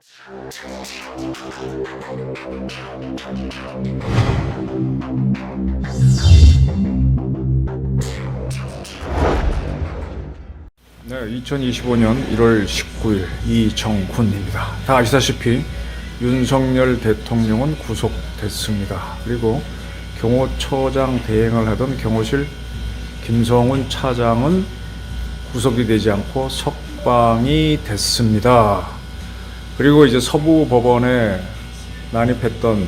네, 2025년 1월 19일 이정훈입니다. 다 아시다시피 윤석열 대통령은 구속됐습니다. 그리고 경호처장 대행을 하던 경호실 김성훈 차장은 구속이 되지 않고 석방이 됐습니다. 그리고 이제 서부법원에 난입했던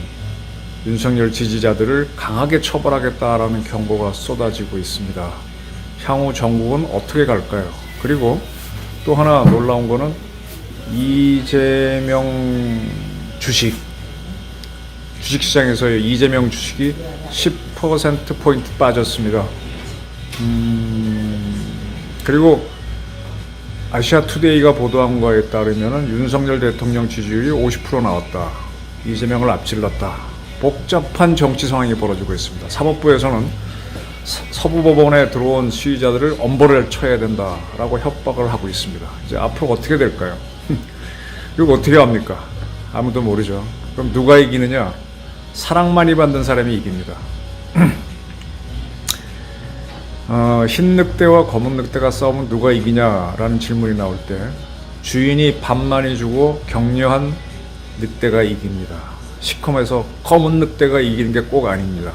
윤석열 지지자들을 강하게 처벌하겠다라는 경고가 쏟아지고 있습니다. 향후 정국은 어떻게 갈까요? 그리고 또 하나 놀라운 거는 이재명 주식시장에서의 이재명 주식이 10%포인트 빠졌습니다. 그리고 아시아투데이가 보도한 거에 따르면 윤석열 대통령 지지율이 50% 나왔다. 이재명을 앞질렀다. 복잡한 정치 상황이 벌어지고 있습니다. 사법부에서는 서부법원에 들어온 시위자들을 엄벌을 쳐야 된다라고 협박을 하고 있습니다. 이제 앞으로 어떻게 될까요? 이거 어떻게 합니까? 아무도 모르죠. 그럼 누가 이기느냐? 사랑 많이 받는 사람이 이깁니다. 흰 늑대와 검은 늑대가 싸우면 누가 이기냐라는 질문이 나올 때 주인이 밥 많이 주고 격려한 늑대가 이깁니다. 시커매서 검은 늑대가 이기는 게 꼭 아닙니다.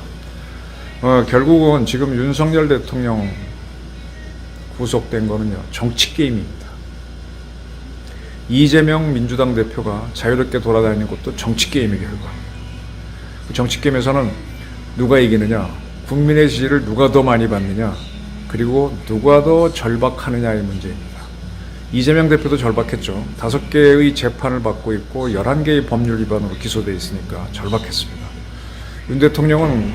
결국은 지금 윤석열 대통령 구속된 거는요, 정치 게임입니다. 이재명 민주당 대표가 자유롭게 돌아다니는 것도 정치 게임의 결과. 그 정치 게임에서는 누가 이기느냐, 국민의 지지를 누가 더 많이 받느냐, 그리고 누가 더 절박하느냐의 문제입니다. 이재명 대표도 절박했죠. 5개의 재판을 받고 있고 11개의 법률 위반으로 기소되어 있으니까 절박했습니다. 윤 대통령은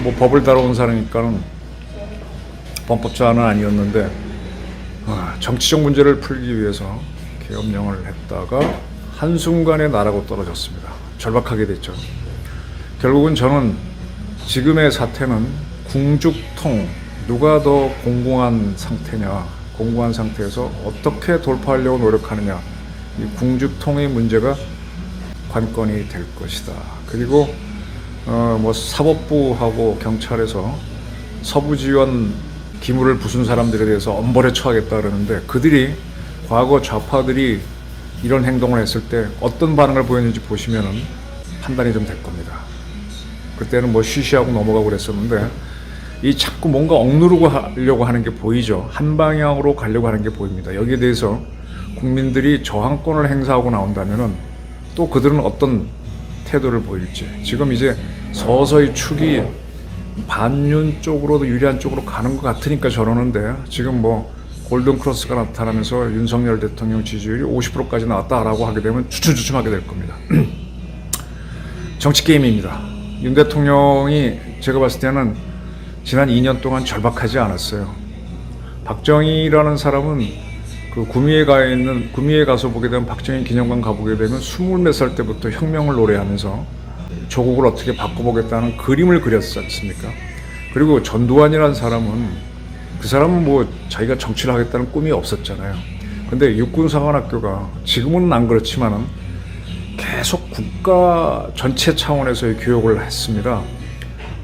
뭐 법을 다뤄온 사람이니까는 범법자는 아니었는데 정치적 문제를 풀기 위해서 계엄령을 했다가 한순간에 나라고 떨어졌습니다. 절박하게 됐죠. 결국은 저는 지금의 사태는 궁죽통, 누가 더 공공한 상태냐, 공공한 상태에서 어떻게 돌파하려고 노력하느냐, 이 궁죽통의 문제가 관건이 될 것이다. 그리고 뭐 사법부하고 경찰에서 서부지원 기물을 부순 사람들에 대해서 엄벌에 처하겠다 그러는데, 그들이 과거 좌파들이 이런 행동을 했을 때 어떤 반응을 보였는지 보시면은 판단이 좀 될 겁니다. 그때는 뭐 쉬쉬하고 넘어가고 그랬었는데, 이 자꾸 뭔가 억누르고 하려고 하는 게 보이죠. 한 방향으로 가려고 하는 게 보입니다. 여기에 대해서 국민들이 저항권을 행사하고 나온다면은 또 그들은 어떤 태도를 보일지. 지금 이제 서서히 축이 반윤 쪽으로도 유리한 쪽으로 가는 것 같으니까 저러는데, 지금 뭐 골든크로스가 나타나면서 윤석열 대통령 지지율이 50%까지 나왔다라고 하게 되면 주춤주춤하게 될 겁니다. 정치 게임입니다. 윤 대통령이 제가 봤을 때는 지난 2년 동안 절박하지 않았어요. 박정희라는 사람은 그 구미에 가서 보게 되면, 박정희 기념관 가보게 되면 20몇 살 때부터 혁명을 노래하면서 조국을 어떻게 바꿔보겠다는 그림을 그렸지 않습니까? 그리고 전두환이라는 사람은, 그 사람은 뭐 자기가 정치를 하겠다는 꿈이 없었잖아요. 근데 육군사관학교가 지금은 안 그렇지만은 계속 국가 전체 차원에서의 교육을 했습니다.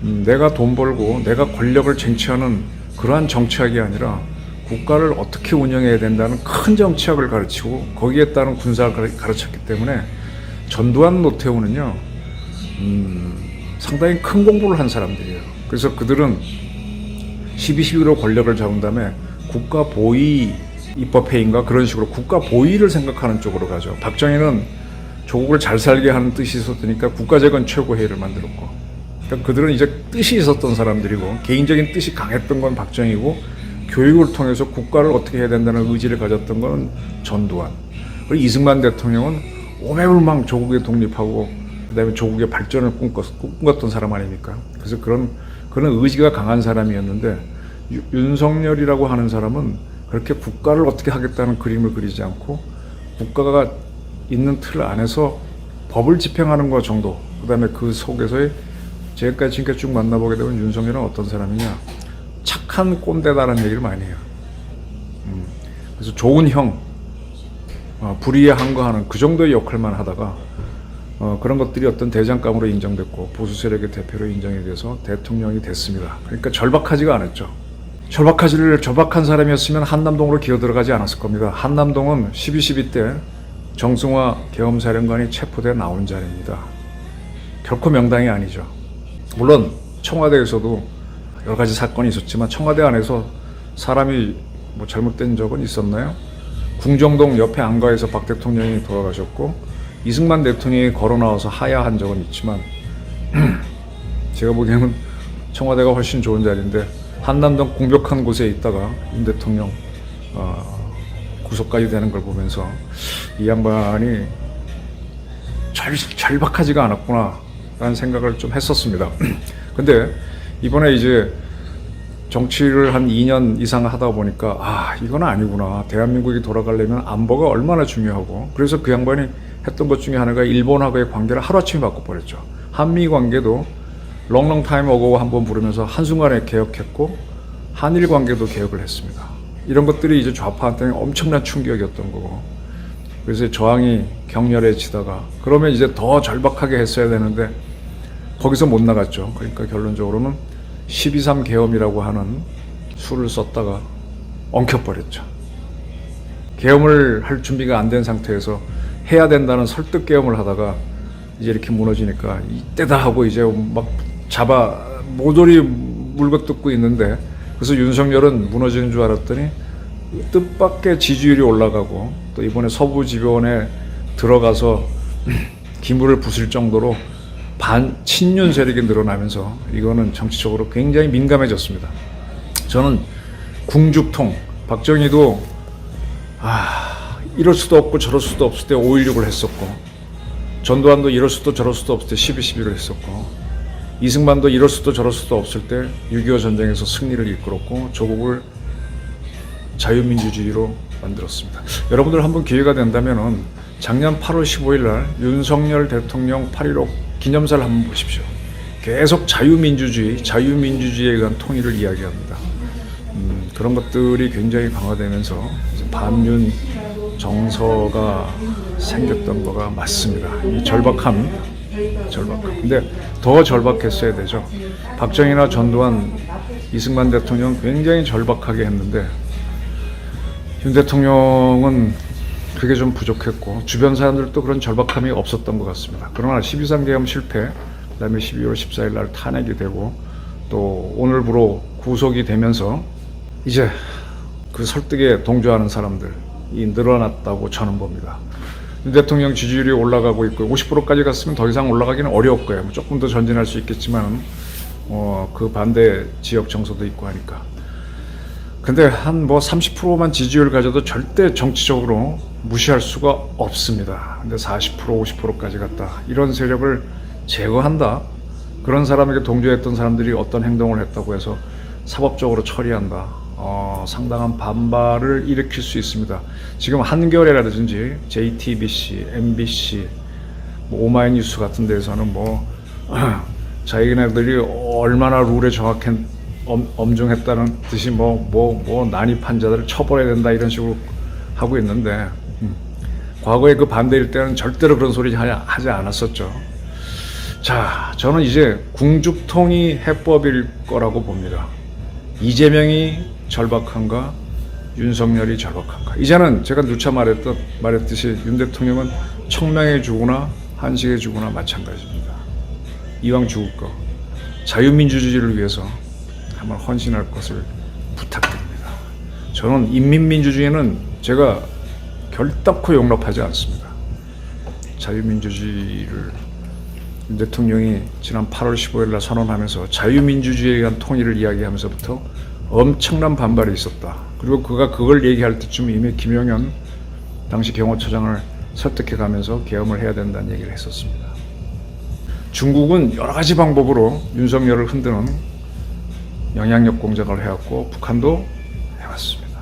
내가 돈 벌고 내가 권력을 쟁취하는 그러한 정치학이 아니라 국가를 어떻게 운영해야 된다는 큰 정치학을 가르치고 거기에 따른 군사를 가르쳤기 때문에 전두환, 노태우는요, 상당히 큰 공부를 한 사람들이에요. 그래서 그들은 12.12로 권력을 잡은 다음에 국가 보위 입법회의인가 그런 식으로 국가 보위를 생각하는 쪽으로 가죠. 박정희는 조국을 잘 살게 하는 뜻이 있었으니까 국가재건 최고회의를 만들었고, 그러니까 그들은 이제 뜻이 있었던 사람들이고, 개인적인 뜻이 강했던 건 박정희고, 교육을 통해서 국가를 어떻게 해야 된다는 의지를 가졌던 건 전두환. 그리고 이승만 대통령은 오매불망 조국에 독립하고 그다음에 조국의 발전을 꿈꿨던 사람 아닙니까? 그래서 그런 의지가 강한 사람이었는데, 윤석열이라고 하는 사람은 그렇게 국가를 어떻게 하겠다는 그림을 그리지 않고 국가가 있는 틀 안에서 법을 집행하는 것 정도, 그다음에 그 속에서의, 지금까지 쭉 만나보게 되면 윤석열은 어떤 사람이냐, 착한 꼰대다라는 얘기를 많이 해요. 그래서 좋은 형, 불의에 항거하는 그 정도의 역할만 하다가 그런 것들이 어떤 대장감으로 인정됐고 보수 세력의 대표로 인정이 돼서 대통령이 됐습니다. 그러니까 절박하지가 않았죠. 절박한 사람이었으면 한남동으로 기어들어가지 않았을 겁니다. 한남동은 12.12 때 정승화 계엄사령관이 체포돼 나온 자리입니다. 결코 명당이 아니죠. 물론 청와대에서도 여러 가지 사건이 있었지만 청와대 안에서 사람이 뭐 잘못된 적은 있었나요? 궁정동 옆에 안가에서 박 대통령이 돌아가셨고 이승만 대통령이 걸어 나와서 하야한 적은 있지만 제가 보기에는 청와대가 훨씬 좋은 자리인데 한남동 공벽한 곳에 있다가 윤 대통령 구속까지 되는 걸 보면서 이 양반이 절박하지가 않았구나 라는 생각을 좀 했었습니다. 근데 이번에 이제 정치를 한 2년 이상 하다 보니까 이건 아니구나. 대한민국이 돌아가려면 안보가 얼마나 중요하고 그래서 그 양반이 했던 것 중에 하나가 일본하고의 관계를 하루아침에 바꿔버렸죠. 한미 관계도 롱롱 타임 어고 한번 부르면서 한순간에 개혁했고 한일 관계도 개혁을 했습니다. 이런 것들이 이제 좌파한테는 엄청난 충격이었던 거고 그래서 저항이 격렬해지다가 그러면 이제 더 절박하게 했어야 되는데 거기서 못 나갔죠. 그러니까 결론적으로는 12.3 계엄이라고 하는 수를 썼다가 엉켜버렸죠. 계엄을 할 준비가 안 된 상태에서 해야 된다는 설득 계엄을 하다가 이제 이렇게 무너지니까 이때다 하고 이제 막 모조리 물거뜯고 있는데 그래서 윤석열은 무너지는 줄 알았더니 뜻밖의 지지율이 올라가고 또 이번에 서부지변에 들어가서 기물을 부술 정도로 친윤 세력이 늘어나면서 이거는 정치적으로 굉장히 민감해졌습니다. 저는 궁죽통, 박정희도 이럴 수도 없고 저럴 수도 없을 때 5.16을 했었고 전두환도 이럴 수도 저럴 수도 없을 때 12.12를 했었고 이승만도 이럴 수도 저럴 수도 없을 때 6.25 전쟁에서 승리를 이끌었고 조국을 자유민주주의로 만들었습니다. 여러분들 한번 기회가 된다면 작년 8월 15일 날 윤석열 대통령 8.15 기념사를 한번 보십시오. 계속 자유민주주의에 의한 통일을 이야기합니다. 그런 것들이 굉장히 강화되면서 반윤 정서가 생겼던 거가 맞습니다. 이 절박함. 근데 더 절박했어야 되죠. 박정희나 전두환, 이승만 대통령 굉장히 절박하게 했는데 윤 대통령은 그게 좀 부족했고 주변 사람들도 그런 절박함이 없었던 것 같습니다. 그러나 12.3 계엄 실패, 그다음에 12월 14일 날 탄핵이 되고 또 오늘부로 구속이 되면서 이제 그 설득에 동조하는 사람들이 늘어났다고 저는 봅니다. 윤 대통령 지지율이 올라가고 있고 50%까지 갔으면 더 이상 올라가기는 어려울 거예요. 조금 더 전진할 수 있겠지만 그 반대 지역 정서도 있고 하니까. 근데 한 30%만 지지율 가져도 절대 정치적으로 무시할 수가 없습니다. 근데 40%, 50%까지 갔다. 이런 세력을 제거한다. 그런 사람에게 동조했던 사람들이 어떤 행동을 했다고 해서 사법적으로 처리한다. 상당한 반발을 일으킬 수 있습니다. 지금 한겨레라든지 JTBC, MBC, 오마이뉴스 같은 데서는 자기네들이 얼마나 룰에 엄중했다는 듯이 난입한 자들을 처벌해야 된다 이런 식으로 하고 있는데 과거에 그 반대일 때는 절대로 그런 소리 하지 않았었죠. 자, 저는 이제 궁죽통이 해법일 거라고 봅니다. 이재명이 절박한가, 윤석열이 절박한가. 이제는 제가 누차 말했듯이 윤 대통령은 청명에 죽으나 한식에 죽으나 마찬가지입니다. 이왕 죽을 거 자유민주주의를 위해서 한번 헌신할 것을 부탁드립니다. 저는 인민민주주의는 제가 결단코 용납하지 않습니다. 자유민주주의를 윤 대통령이 지난 8월 15일 날 선언하면서 자유민주주의에 대한 통일을 이야기하면서부터 엄청난 반발이 있었다. 그리고 그가 그걸 얘기할 때쯤 이미 김용현 당시 경호처장을 설득해가면서 계엄을 해야 된다는 얘기를 했었습니다. 중국은 여러 가지 방법으로 윤석열을 흔드는 영향력 공작을 해왔고 북한도 해왔습니다.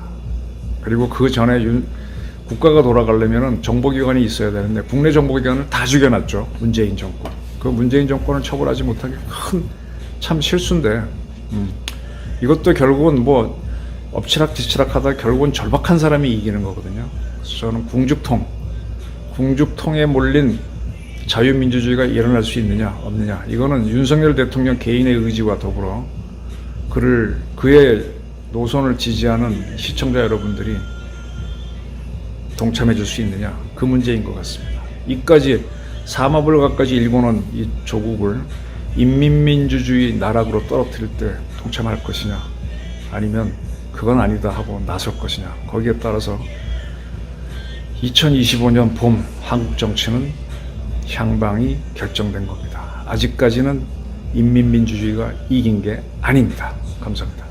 그리고 그 전에 국가가 돌아가려면 정보기관이 있어야 되는데 국내 정보기관을 다 죽여놨죠. 문재인 정권. 그 문재인 정권을 처벌하지 못하게 큰 참 실수인데 이것도 결국은 엎치락뒤치락 하다 결국은 절박한 사람이 이기는 거거든요. 저는 궁죽통에 몰린 자유민주주의가 일어날 수 있느냐 없느냐, 이거는 윤석열 대통령 개인의 의지와 더불어 그의 노선을 지지하는 시청자 여러분들이 동참해 줄 수 있느냐, 그 문제인 것 같습니다. 이까지 사마불가까지 일궈놓은 이 조국을 인민민주주의 나락으로 떨어뜨릴 때 동참할 것이냐, 아니면 그건 아니다 하고 나설 것이냐, 거기에 따라서 2025년 봄 한국 정치는 향방이 결정된 겁니다. 아직까지는 인민민주주의가 이긴 게 아닙니다. 감사합니다.